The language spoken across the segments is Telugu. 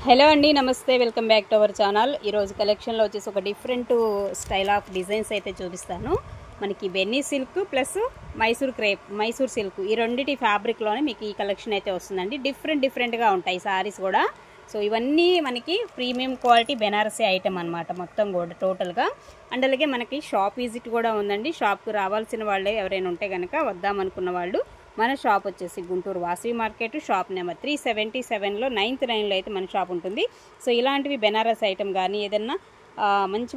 హలో అండి, నమస్తే. Welcome back to our channel. ఈరోజు కలెక్షన్లో వచ్చేసి ఒక డిఫరెంట్ స్టైల్ ఆఫ్ డిజైన్స్ అయితే చూపిస్తాను. మనకి బెన్నీ సిల్క్ ప్లస్ మైసూర్ సిల్క్ ఈ రెండింటి ఫ్యాబ్రిక్లోనే మీకు ఈ కలెక్షన్ అయితే వస్తుందండి. డిఫరెంట్గా ఉంటాయి సారీస్ కూడా. సో ఇవన్నీ మనకి ప్రీమియం క్వాలిటీ బెనారసీ ఐటమ్ అనమాట మొత్తం కూడా టోటల్గా. అండ్ అలాగే మనకి షాప్ విజిట్ కూడా ఉందండి. షాప్కి రావాల్సిన వాళ్ళే ఎవరైనా ఉంటే కనుక వద్దామనుకున్న వాళ్ళు మన షాప్ వచ్చేసి Guntur Vasavi market, shop number 377లో 9th లైన్లో అయితే మన షాప్ ఉంటుంది. సో ఇలాంటివి బెనారస్ ఐటమ్ కానీ ఏదన్నా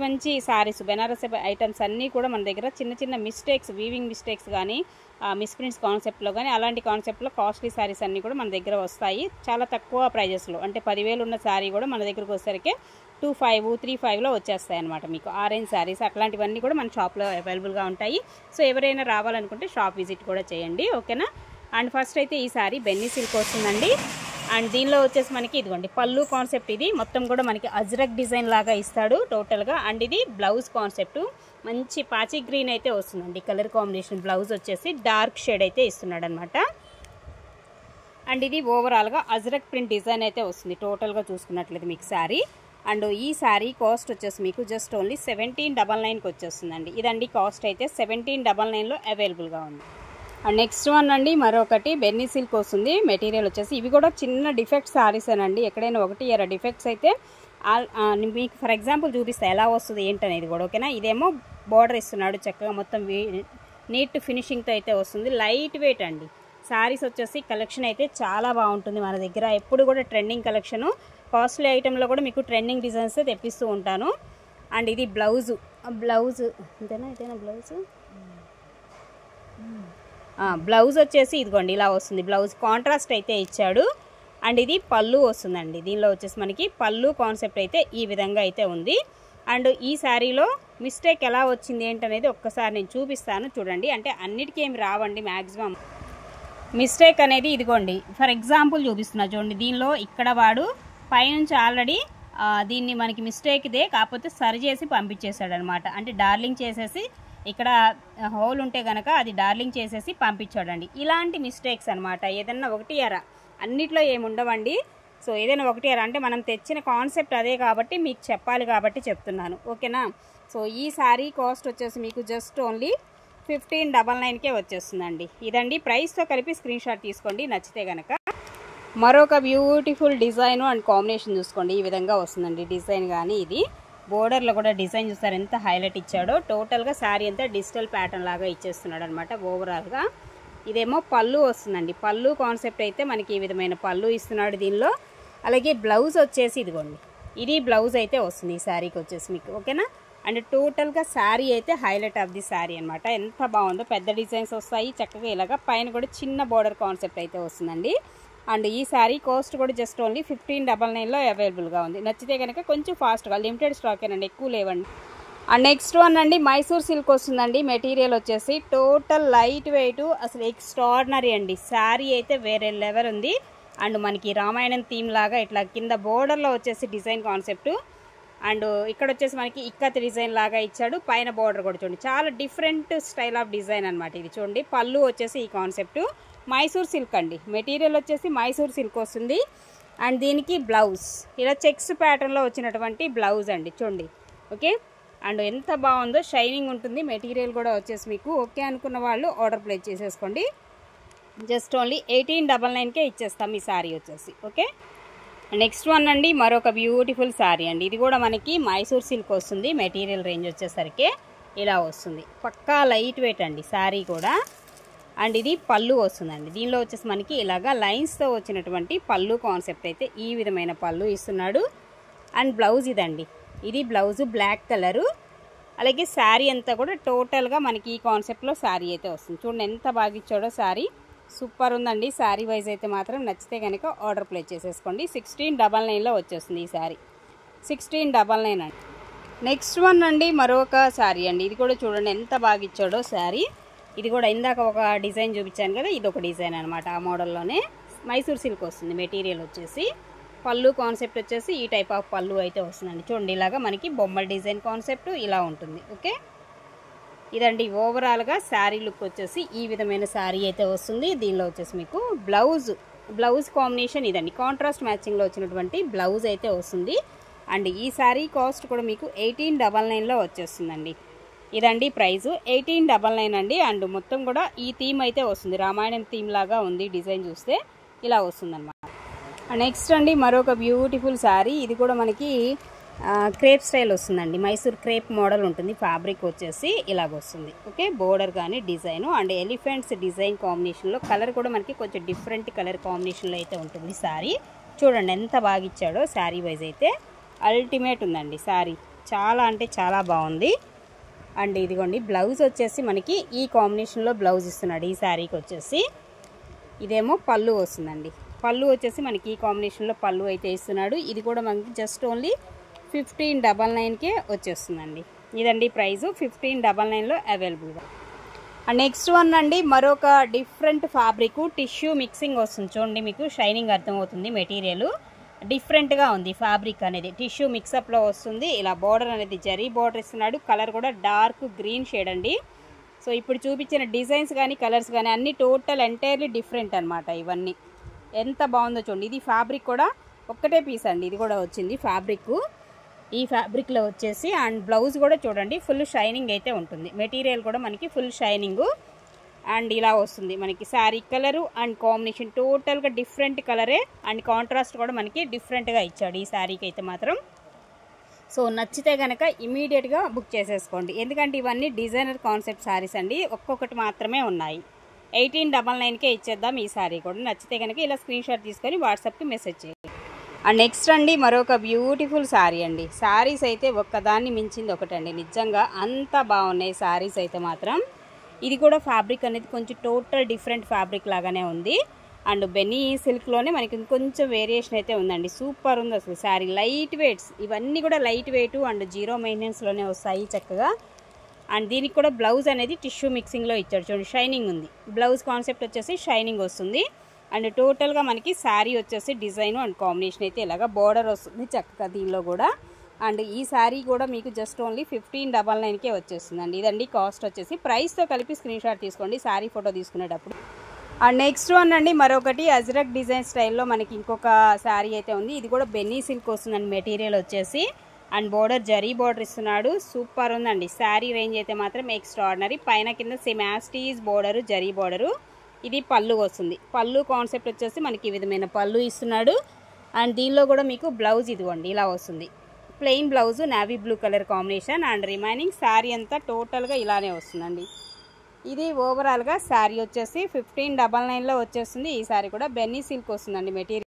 మంచి సారీస్ బెనారస్ ఐటమ్స్ అన్నీ కూడా మన దగ్గర చిన్న మిస్టేక్స్, వీవింగ్ మిస్టేక్స్ కానీ మిస్ప్రింట్స్ కాన్సెప్ట్లో కానీ అలాంటి కాన్సెప్ట్లో కాస్ట్లీ సారీస్ అన్నీ కూడా మన దగ్గర వస్తాయి. చాలా తక్కువ ప్రైజెస్లో, అంటే 10,000 ఉన్న సారీ కూడా మన దగ్గరకు వచ్చేసరికి 25, 35లో వచ్చేస్తాయి అనమాట. మీకు ఆరెంజ్ సారీస్ అట్లాంటివన్నీ కూడా మన షాప్లో అవైలబుల్గా ఉంటాయి. సో ఎవరైనా రావాలనుకుంటే షాప్ విజిట్ కూడా చేయండి, ఓకేనా. అండ్ ఫస్ట్ అయితే ఈ సారీ బెన్నీ సిల్క్ వస్తుందండి. అండ్ దీనిలో వచ్చేసి మనకి ఇదిగోండి పళ్ళు కాన్సెప్ట్. ఇది మొత్తం కూడా మనకి అజ్రక్ డిజైన్ లాగా ఇస్తాడు టోటల్గా. అండ్ ఇది బ్లౌజ్ కాన్సెప్ట్ మంచి పాచి గ్రీన్ అయితే వస్తుందండి కలర్ కాంబినేషన్. బ్లౌజ్ వచ్చేసి డార్క్ షేడ్ అయితే ఇస్తున్నాడు అనమాట. అండ్ ఇది ఓవరాల్గా అజ్రక్ ప్రింట్ డిజైన్ అయితే వస్తుంది టోటల్గా చూసుకున్నట్లయితే మీకు శారీ. అండ్ ఈ శారీ కాస్ట్ వచ్చేసి మీకు జస్ట్ ఓన్లీ 1799కి వచ్చేస్తుందండి. ఇదండి కాస్ట్ అయితే 1799లో అవైలబుల్గా ఉంది. అండ్ నెక్స్ట్ వన్ అండి మరొకటి బెన్నీ సిల్క్ వస్తుంది. మెటీరియల్ వచ్చేసి ఇవి కూడా చిన్న డిఫెక్ట్ సారీస్ అనండి. ఎక్కడైనా ఒకటి డిఫెక్ట్స్ అయితే మీకు ఫర్ ఎగ్జాంపుల్ చూపిస్తా ఎలా వస్తుంది ఏంటనేది కూడా, ఓకేనా. ఇదేమో బార్డర్ ఇస్తున్నాడు చక్కగా, మొత్తం నీట్ ఫినిషింగ్తో అయితే వస్తుంది. లైట్ వెయిట్ అండి సారీస్ వచ్చేసి. కలెక్షన్ అయితే చాలా బాగుంటుంది మన దగ్గర. ఎప్పుడు కూడా ట్రెండింగ్ కలెక్షను, కాస్ట్లీ ఐటెంలో కూడా మీకు ట్రెండింగ్ డిజైన్స్ తెప్పిస్తూ ఉంటాను. అండ్ ఇది బ్లౌజ్ ఇదేనా బ్లౌజ్ వచ్చేసి ఇదిగోండి ఇలా వస్తుంది. బ్లౌజ్ కాంట్రాస్ట్ అయితే ఇచ్చాడు. అండ్ ఇది పళ్ళు వస్తుందండి. దీనిలో వచ్చేసి మనకి పళ్ళు కాన్సెప్ట్ అయితే ఈ విధంగా అయితే ఉంది. అండ్ ఈ శారీలో మిస్టేక్ ఎలా వచ్చింది ఏంటనేది ఒక్కసారి నేను చూపిస్తాను చూడండి. అంటే అన్నిటికీ ఏమి రావండి, మ్యాక్సిమం మిస్టేక్ అనేది ఇదిగోండి ఫర్ ఎగ్జాంపుల్ చూపిస్తున్నా చూడండి. దీనిలో ఇక్కడ వాడు పైనుంచి ఆల్రెడీ దీన్ని మనకి మిస్టేక్ ఇదే, కాకపోతే సరి చేసి పంపించేశాడు అనమాట. అంటే డార్లింగ్ చేసేసి ఇక్కడ హోల్ ఉంటే కనుక అది డార్లింగ్ చేసేసి పంపించాడండి. ఇలాంటి మిస్టేక్స్ అనమాట. ఏదన్నా ఒకటి అన్నిట్లో ఏముండవండి. సో ఏదైనా ఒకటి అంటే మనం తెచ్చిన కాన్సెప్ట్ అదే కాబట్టి మీకు చెప్పాలి కాబట్టి చెప్తున్నాను, ఓకేనా. సో ఈ శారీ కాస్ట్ వచ్చేసి మీకు జస్ట్ ఓన్లీ 1599కే వచ్చేస్తుందండి. ఇదండి ప్రైస్తో కలిపి స్క్రీన్ షాట్ తీసుకోండి నచ్చితే కనుక. మరొక బ్యూటిఫుల్ డిజైన్ అండ్ కాంబినేషన్ చూసుకోండి. ఈ విధంగా వస్తుందండి డిజైన్. కానీ ఇది బోర్డర్లో కూడా డిజైన్ చూస్తారు ఎంత హైలైట్ ఇచ్చాడో. టోటల్గా శారీ అంతా డిజిటల్ ప్యాటర్న్ లాగా ఇచ్చేస్తున్నాడు అనమాట ఓవరాల్గా. ఇదేమో పళ్ళు వస్తుందండి. పళ్ళు కాన్సెప్ట్ అయితే మనకి ఈ విధమైన పళ్ళు ఇస్తున్నాడు దీనిలో. అలాగే బ్లౌజ్ వచ్చేసి ఇదిగోండి, ఇది బ్లౌజ్ అయితే వస్తుంది ఈ శారీకి వచ్చేసి మీకు, ఓకేనా. అండ్ టోటల్గా శారీ అయితే హైలైట్ ఆఫ్ ది శారీ అనమాట. ఎంత బాగుందో, పెద్ద డిజైన్స్ వస్తాయి చక్కగా. ఇలాగా పైన కూడా చిన్న బోర్డర్ కాన్సెప్ట్ అయితే వస్తుందండి. అండ్ ఈ శారీ కాస్ట్ కూడా జస్ట్ ఓన్లీ 1599లో అవైలబుల్గా ఉంది. నచ్చితే కనుక కొంచెం ఫాస్ట్గా, లిమిటెడ్ స్టాకేనండి, ఎక్కువ లేవండి. అండ్ నెక్స్ట్ వన్ అండి మైసూర్ సిల్క్ వస్తుందండి. మెటీరియల్ వచ్చేసి టోటల్ లైట్ వెయిట్, అసలు ఎక్స్ట్రాడినరీ అండి. శారీ అయితే వేరే లెవెల్ ఉంది. అండ్ మనకి రామాయణం థీమ్ లాగా ఇట్లా కింద బోర్డర్లో వచ్చేసి డిజైన్ కాన్సెప్ట్. అండ్ ఇక్కడ వచ్చేసి మనకి ఇక్కత్ డిజైన్ లాగా ఇచ్చాడు. పైన బోర్డర్ కూడా చూడండి, చాలా డిఫరెంట్ స్టైల్ ఆఫ్ డిజైన్ అనమాట ఇది. చూడండి పళ్ళు వచ్చేసి ఈ కాన్సెప్ట్ మైసూర్ సిల్క్ అండి. మెటీరియల్ వచ్చేసి మైసూర్ సిల్క్ వస్తుంది. అండ్ దీనికి బ్లౌజ్ ఇలా చెక్స్ ప్యాటర్న్లో వచ్చినటువంటి బ్లౌజ్ అండి చూడండి, ఓకే. అండ్ ఎంత బాగుందో, షైనింగ్ ఉంటుంది. మెటీరియల్ కూడా వచ్చేసి మీకు ఓకే అనుకున్న వాళ్ళు ఆర్డర్ ప్లేస్ చేసేసుకోండి. జస్ట్ ఓన్లీ 1899కే ఇచ్చేస్తాం ఈ శారీ వచ్చేసి, ఓకే. నెక్స్ట్ వన్ అండి మరొక బ్యూటిఫుల్ శారీ అండి. ఇది కూడా మనకి మైసూర్ సిల్క్ వస్తుంది. మెటీరియల్ రేంజ్ వచ్చేసరికి ఇలా వస్తుంది. పక్కా లైట్ వెయిట్ అండి శారీ కూడా. అండ్ ఇది పళ్ళు వస్తుందండి. దీనిలో వచ్చేసి మనకి ఇలాగా లైన్స్తో వచ్చినటువంటి పళ్ళు కాన్సెప్ట్ అయితే ఈ విధమైన పళ్ళు ఇస్తున్నాడు. అండ్ బ్లౌజ్ ఇదండి, ఇది బ్లౌజు బ్లాక్ కలరు. అలాగే శారీ అంతా కూడా టోటల్గా మనకి ఈ కాన్సెప్ట్లో శారీ అయితే వస్తుంది. చూడండి ఎంత బాగా ఇచ్చాడో శారీ, సూపర్ ఉందండి. శారీ వైజ్ అయితే మాత్రం నచ్చితే కనుక ఆర్డర్ ప్లేస్ చేసేసుకోండి. 1699లో వచ్చేస్తుంది ఈ శారీ, 1699 అండి. నెక్స్ట్ వన్ అండి మరొక శారీ అండి. ఇది కూడా చూడండి ఎంత బాగా ఇచ్చాడో శారీ. ఇది కూడా ఇందాక ఒక డిజైన్ చూపించాను కదా, ఇది ఒక డిజైన్ అనమాట. ఆ మోడల్లోనే మైసూర్ సిల్క్ వస్తుంది. మెటీరియల్ వచ్చేసి పళ్ళు కాన్సెప్ట్ వచ్చేసి ఈ టైప్ ఆఫ్ పళ్ళు అయితే వస్తుందండి. చూడండి ఇలాగా మనకి బొమ్మల డిజైన్ కాన్సెప్ట్ ఇలా ఉంటుంది, ఓకే. ఇదండి ఓవరాల్గా శారీ లుక్ వచ్చేసి ఈ విధమైన శారీ అయితే వస్తుంది. దీనిలో వచ్చేసి మీకు బ్లౌజ్ బ్లౌజ్ కాంబినేషన్ ఇదండి, కాంట్రాస్ట్ మ్యాచింగ్లో వచ్చినటువంటి బ్లౌజ్ అయితే వస్తుంది. అండ్ ఈ శారీ కాస్ట్ కూడా మీకు 1899లో వచ్చేస్తుందండి. ఇదండి ప్రైజు 1899 అండి. అండ్ మొత్తం కూడా ఈ థీమ్ అయితే వస్తుంది, రామాయణం థీమ్ లాగా ఉంది. డిజైన్ చూస్తే ఇలా వస్తుందన్నమాట. నెక్స్ట్ అండి మరొక బ్యూటిఫుల్ శారీ. ఇది కూడా మనకి క్రేప్ స్టైల్ వస్తుందండి, మైసూర్ క్రేప్ మోడల్ ఉంటుంది. ఫ్యాబ్రిక్ వచ్చేసి ఇలాగ వస్తుంది. ఓకే, బోర్డర్ కానీ డిజైన్ అండ్ ఎలిఫెంట్స్ డిజైన్ కాంబినేషన్లో, కలర్ కూడా మనకి కొంచెం డిఫరెంట్ కలర్ కాంబినేషన్లో అయితే ఉంటుంది శారీ. చూడండి ఎంత బాగా ఇచ్చాడో, శారీ వైజ్ అయితే అల్టిమేట్ ఉందండి శారీ, చాలా అంటే చాలా బాగుంది. అండ్ ఇదిగోండి బ్లౌజ్ వచ్చేసి మనకి ఈ కాంబినేషన్లో బ్లౌజ్ ఇస్తున్నాడు ఈ శారీకి వచ్చేసి. ఇదేమో పళ్ళు వస్తుందండి, పళ్ళు వచ్చేసి మనకి ఈ కాంబినేషన్లో పళ్ళు అయితే ఇస్తున్నాడు. ఇది కూడా మనకి జస్ట్ ఓన్లీ 1599కే వచ్చేస్తుందండి. ఇదండి ప్రైజు 1599లో అవైలబుల్గా. అండ్ నెక్స్ట్ వన్ అండి మరొక డిఫరెంట్ ఫ్యాబ్రిక్, టిష్యూ మిక్సింగ్ వస్తుంది. చూడండి మీకు షైనింగ్ అర్థమవుతుంది, మెటీరియల్ డిఫరెంట్గా ఉంది. ఫ్యాబ్రిక్ అనేది టిష్యూ మిక్సప్లో వస్తుంది. ఇలా బార్డర్ అనేది జరీ బార్డర్ ఇస్తున్నాడు. కలర్ కూడా డార్క్ గ్రీన్ షేడ్ అండి. సో ఇప్పుడు చూపించిన డిజైన్స్ కానీ కలర్స్ కానీ అన్నీ టోటల్ ఎంటైర్లీ డిఫరెంట్ అనమాట. ఇవన్నీ ఎంత బాగుందో చూడండి. ఇది ఫ్యాబ్రిక్ కూడా ఒక్కటే పీస్ అండి, ఇది కూడా వచ్చింది ఫ్యాబ్రిక్. ఈ ఫ్యాబ్రిక్లో వచ్చేసి అండ్ బ్లౌజ్ కూడా చూడండి ఫుల్ షైనింగ్ అయితే ఉంటుంది. మెటీరియల్ కూడా మనకి ఫుల్ షైనింగ్ అండ్ ఇలా వస్తుంది మనకి. శారీ కలరు అండ్ కాంబినేషన్ టోటల్గా డిఫరెంట్ కలరే అండ్ కాంట్రాస్ట్ కూడా మనకి డిఫరెంట్గా ఇచ్చాడు ఈ శారీకి అయితే మాత్రం. సో నచ్చితే కనుక ఇమీడియట్గా బుక్ చేసేసుకోండి, ఎందుకంటే ఇవన్నీ డిజైనర్ కాన్సెప్ట్ శారీస్ అండి, ఒక్కొక్కటి మాత్రమే ఉన్నాయి. 1899కే ఇచ్చేద్దాం ఈ శారీ కూడా. నచ్చితే కనుక ఇలా స్క్రీన్ షాట్ తీసుకొని వాట్సాప్కి మెసేజ్ చేయండి. అండ్ నెక్స్ట్ అండి మరొక బ్యూటిఫుల్ శారీ అండి. శారీస్ అయితే ఒక్కదాన్ని మించింది ఒకటండి, నిజంగా అంత బాగున్నాయి శారీస్ అయితే మాత్రం. ఇది కూడా ఫ్యాబ్రిక్ అనేది కొంచెం టోటల్ డిఫరెంట్ ఫ్యాబ్రిక్ లాగానే ఉంది. అండ్ బెన్నీ సిల్క్లోనే మనకి ఇంకొంచెం వేరియేషన్ అయితే ఉందండి. సూపర్ ఉంది అసలు శారీ. లైట్ వెయిట్స్, ఇవన్నీ కూడా లైట్ వెయిట్ అండ్ జీరో మెయింటెనెన్స్లోనే వస్తాయి చక్కగా. అండ్ దీనికి కూడా బ్లౌజ్ అనేది టిష్యూ మిక్సింగ్లో ఇచ్చాడు చూడండి, షైనింగ్ ఉంది. బ్లౌజ్ కాన్సెప్ట్ వచ్చేసి షైనింగ్ వస్తుంది. అండ్ టోటల్గా మనకి శారీ వచ్చేసి డిజైన్ అండ్ కాంబినేషన్ అయితే ఇలాగా బోర్డర్ వస్తుంది చక్కగా దీనిలో కూడా. అండ్ ఈ శారీ కూడా మీకు జస్ట్ ఓన్లీ 1599కే వచ్చేస్తుందండి. ఇదండి కాస్ట్ వచ్చేసి. ప్రైస్తో కలిపి స్క్రీన్ షాట్ తీసుకోండి శారీ ఫోటో తీసుకునేటప్పుడు. అండ్ నెక్స్ట్ వన్ అండి మరొకటి అజ్రక్ డిజైన్ స్టైల్లో మనకి ఇంకొక శారీ అయితే ఉంది. ఇది కూడా బెన్నీ సిల్క్ వస్తుందండి మెటీరియల్ వచ్చేసి. అండ్ బోర్డర్ జరీ బోర్డర్ ఇస్తున్నాడు, సూపర్ ఉందండి. శారీ రేంజ్ అయితే మాత్రం ఎక్స్ట్రాడినరీ. పైన కింద సేమ్ యాస్టీజ్ బోర్డరు జరీ బోర్డరు. ఇది పళ్ళు వస్తుంది. పళ్ళు కాన్సెప్ట్ వచ్చేసి మనకి ఈ విధమైన పళ్ళు ఇస్తున్నాడు. అండ్ దీనిలో కూడా మీకు బ్లౌజ్ ఇదిగోండి ఇలా వస్తుంది, plain blouse navy blue colour combination. And remaining sari అంతా టోటల్గా ఇలానే వస్తుందండి. ఇది ఓవరాల్గా శారీ వచ్చేసి 1599లో వచ్చేస్తుంది. ఈ శారీ కూడా బెన్నీ సిల్క్ వస్తుందండి మెటీరియల్.